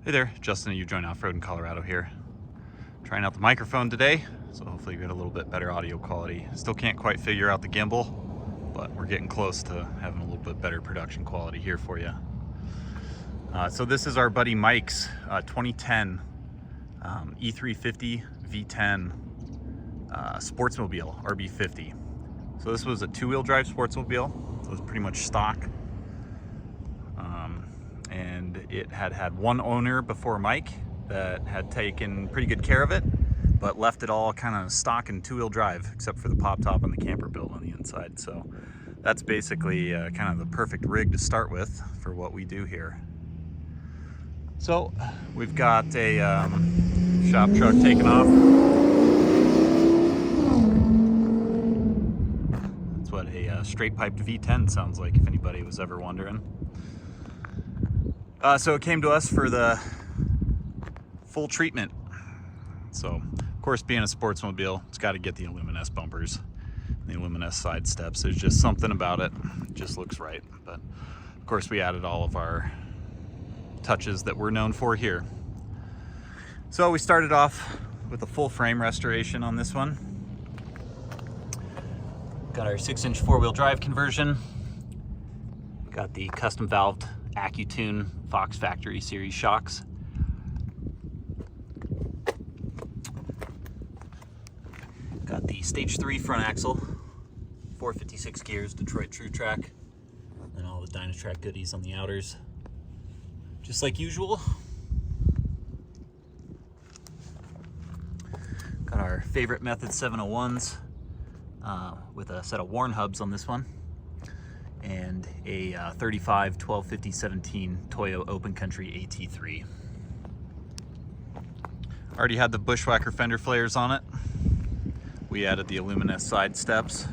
Hey there, Justin at Join Off-Road in Colorado here. Trying out the microphone today, so hopefully you get a little bit better audio quality. Still can't quite figure out the gimbal, but we're getting close to having a little bit better production quality here for you. So this is our buddy Mike's 2010 E350 V10 Sportsmobile RB50. So this was a two-wheel drive Sportsmobile, so it was pretty much stock. And it had one owner before Mike that had taken pretty good care of it, but left it all kind of stock and two-wheel drive, except for the pop top and the camper build on the inside. So that's basically kind of the perfect rig to start with for what we do here. So we've got a shop truck taken off. That's what a straight piped V10 sounds like, if anybody was ever wondering. So it came to us for the full treatment. So, of course, being a Sportsmobile, it's got to get the Aluminess bumpers, the Aluminess side steps. There's just something about it. It just looks right. But, of course, we added all of our touches that we're known for here. So we started off with a full frame restoration on this one. Got our 6-inch four-wheel drive conversion. Got the custom valved AccuTune Fox Factory Series shocks. Got the Stage 3 front axle, 456 gears, Detroit True Track, and all the Dynatrack goodies on the outers, just like usual. Got our favorite Method 701s with a set of Warn hubs on this one, and a 35 1250 17 Toyo Open Country AT3. Already had the Bushwhacker fender flares on it. We added the Aluminess side steps.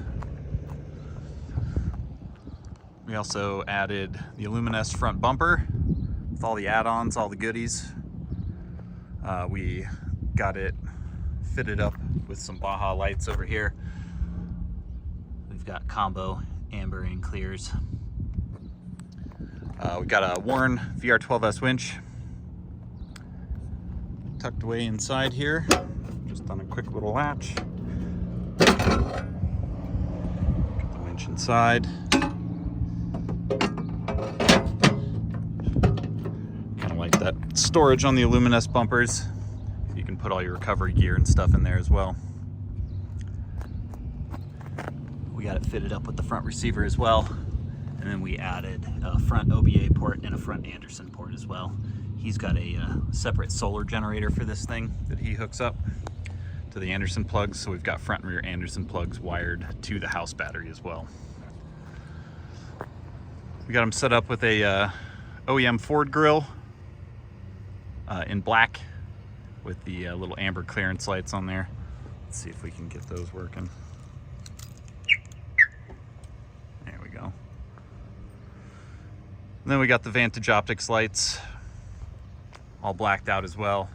We also added the Aluminess front bumper with all the add-ons, all the goodies. We got it fitted up with some Baja lights over here. We've got combo amber and clears. We got a Warn VR12S winch tucked away inside here, just on a quick little latch. Got the winch inside. Kind of like that storage on the Aluminess bumpers. You can put all your recovery gear and stuff in there as well. We got it fitted up with the front receiver as well, and then we added a front OBA port and a front Anderson port as well. He's got a separate solar generator for this thing that he hooks up to the Anderson plugs, so we've got front and rear Anderson plugs wired to the house battery as well. We got him set up with a OEM Ford grille in black with the little amber clearance lights on there. Let's see if we can get those working. There we go. And then we got the Vantage Optics lights, all blacked out as well,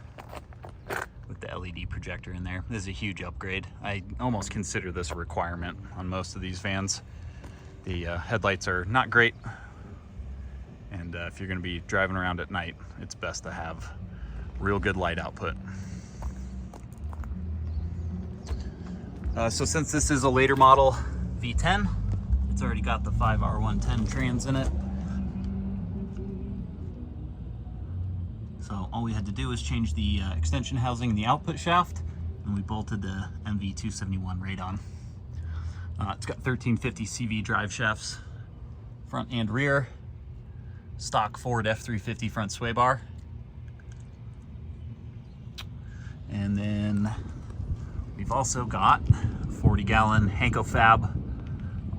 with the LED projector in there. This is a huge upgrade. I almost consider this a requirement on most of these vans. The headlights are not great, and if you're going to be driving around at night, it's best to have real good light output. So since this is a later model V10, it's already got the 5R110 trans in it. So all we had to do was change the extension housing in the output shaft, and we bolted the MV271 radon. It's got 1350 CV drive shafts, front and rear, stock Ford F350 front sway bar. And then we've also got a 40-gallon Hanko Fab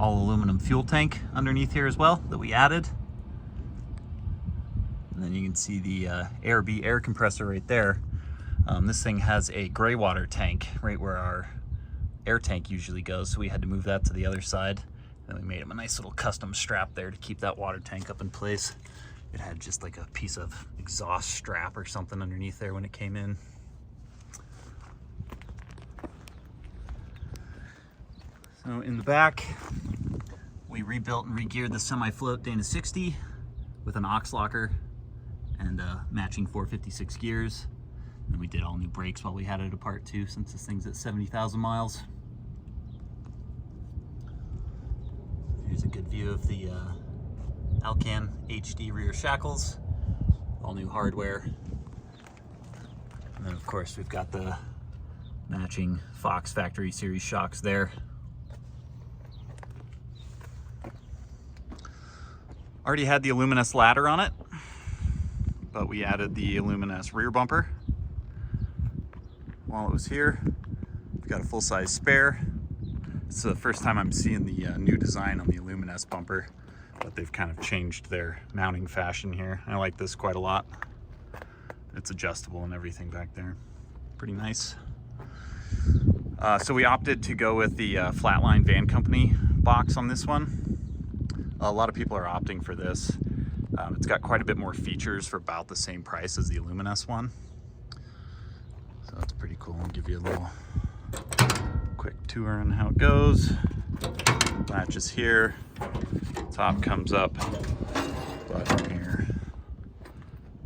all aluminum fuel tank underneath here as well that we added. And then you can see the RB air compressor right there. This thing has a gray water tank right where our air tank usually goes, so we had to move that to the other side. And we made him a nice little custom strap there to keep that water tank up in place. It had just like a piece of exhaust strap or something underneath there when it came in. So in the back, we rebuilt and re-geared the semi-float Dana 60 with an aux locker and a matching 456 gears. And we did all new brakes while we had it apart too, since this thing's at 70,000 miles. Here's a good view of the Alcan HD rear shackles, all new hardware. And then of course we've got the matching Fox factory series shocks there. Already had the Illuminous ladder on it, but we added the Illuminous rear bumper while it was here. We've got a full-size spare. It's the first time I'm seeing the new design on the Illuminous bumper, but they've kind of changed their mounting fashion here. I like this quite a lot. It's adjustable and everything back there. Pretty nice. So we opted to go with the Flatline Van Company box on this one. A lot of people are opting for this. It's got quite a bit more features for about the same price as the Illuminous one. So that's pretty cool. I'll give you a little quick tour on how it goes. Latch is here. Top comes up. Bottom here.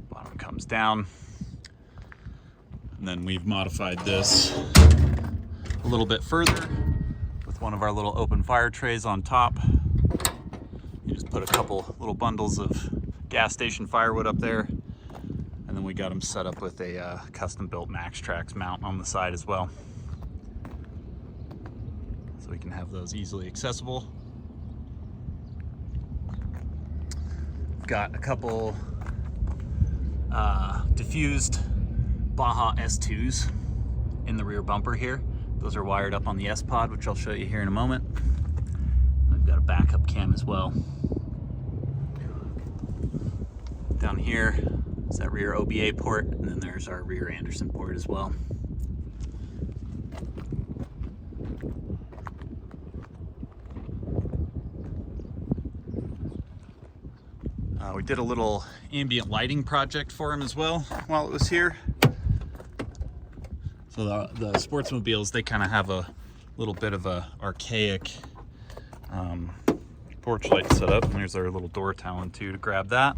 Bottom comes down. And then we've modified this a little bit further with one of our little open fire trays on top. You just put a couple little bundles of gas station firewood up there, and then we got them set up with a custom built MaxTrax mount on the side as well, so we can have those easily accessible. We've got a couple diffused Baja S2s in the rear bumper here. Those are wired up on the S-Pod, which I'll show you here in a moment. We've got a backup cam as well. Down here is that rear OBA port, and then there's our rear Anderson port as well. We did a little ambient lighting project for him as well while it was here. So the Sportsmobiles, they kind of have a little bit of a archaic porch light set up, and there's our little door talon too to grab that.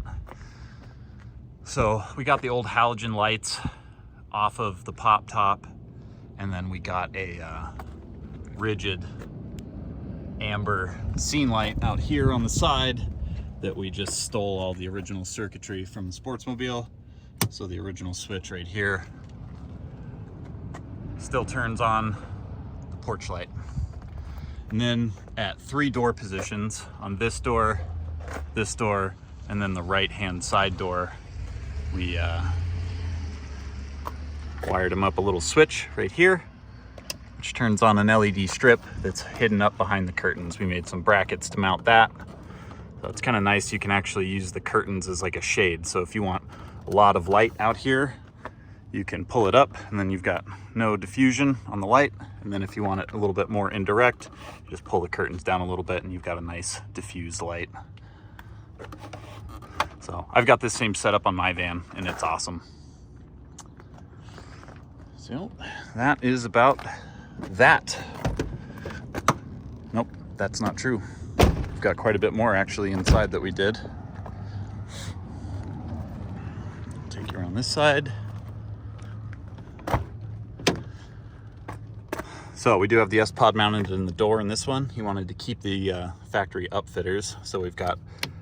So we got the old halogen lights off of the pop top, and then we got a rigid amber scene light out here on the side that we just stole all the original circuitry from the Sportsmobile. So the original switch right here still turns on the porch light. And then at 3 door positions, on this door, and then the right-hand side door, we wired them up a little switch right here, which turns on an LED strip that's hidden up behind the curtains. We made some brackets to mount that. So it's kind of nice. You can actually use the curtains as like a shade. So if you want a lot of light out here, you can pull it up, and then you've got no diffusion on the light. And then if you want it a little bit more indirect, you just pull the curtains down a little bit and you've got a nice diffused light. So I've got this same setup on my van, and it's awesome. So that is about that. Nope, that's not true. We've got quite a bit more actually inside that we did. Take you around this side. So we do have the S-Pod mounted in the door in this one. He wanted to keep the factory upfitters. So we've got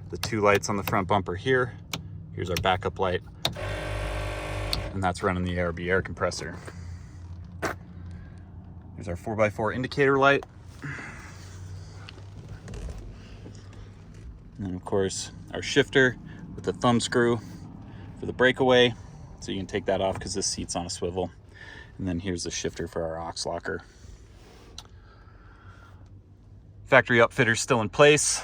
the 2 lights on the front bumper here. Here's our backup light. And that's running the RB air compressor. Here's our 4x4 indicator light. And then of course our shifter with the thumb screw for the breakaway. So you can take that off because this seat's on a swivel. And then here's the shifter for our aux locker. Factory upfitter's still in place.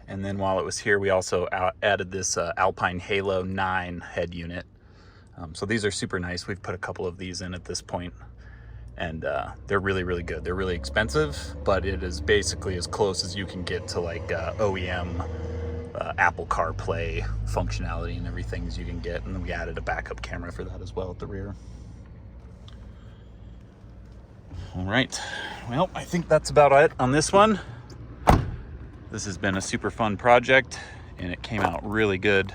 And then while it was here, we also added this Alpine Halo 9 head unit. So these are super nice. We've put a couple of these in at this point, and they're really, really good. They're really expensive, but it is basically as close as you can get to like OEM Apple CarPlay functionality and everything as you can get. And then we added a backup camera for that as well at the rear. All right, well, I think that's about it on this one. This has been a super fun project, and it came out really good.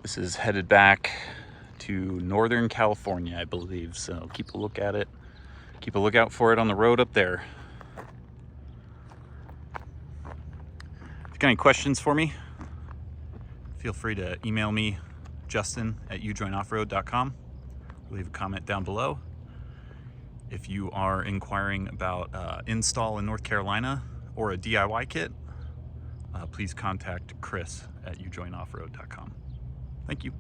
This is headed back to Northern California, I believe. So keep a look at it. Keep a lookout for it on the road up there. If you got any questions for me, feel free to email me, justin@ujoinoffroad.com. Leave a comment down below. If you are inquiring about install in North Carolina or a DIY kit, please contact Chris at ujoinoffroad.com. Thank you.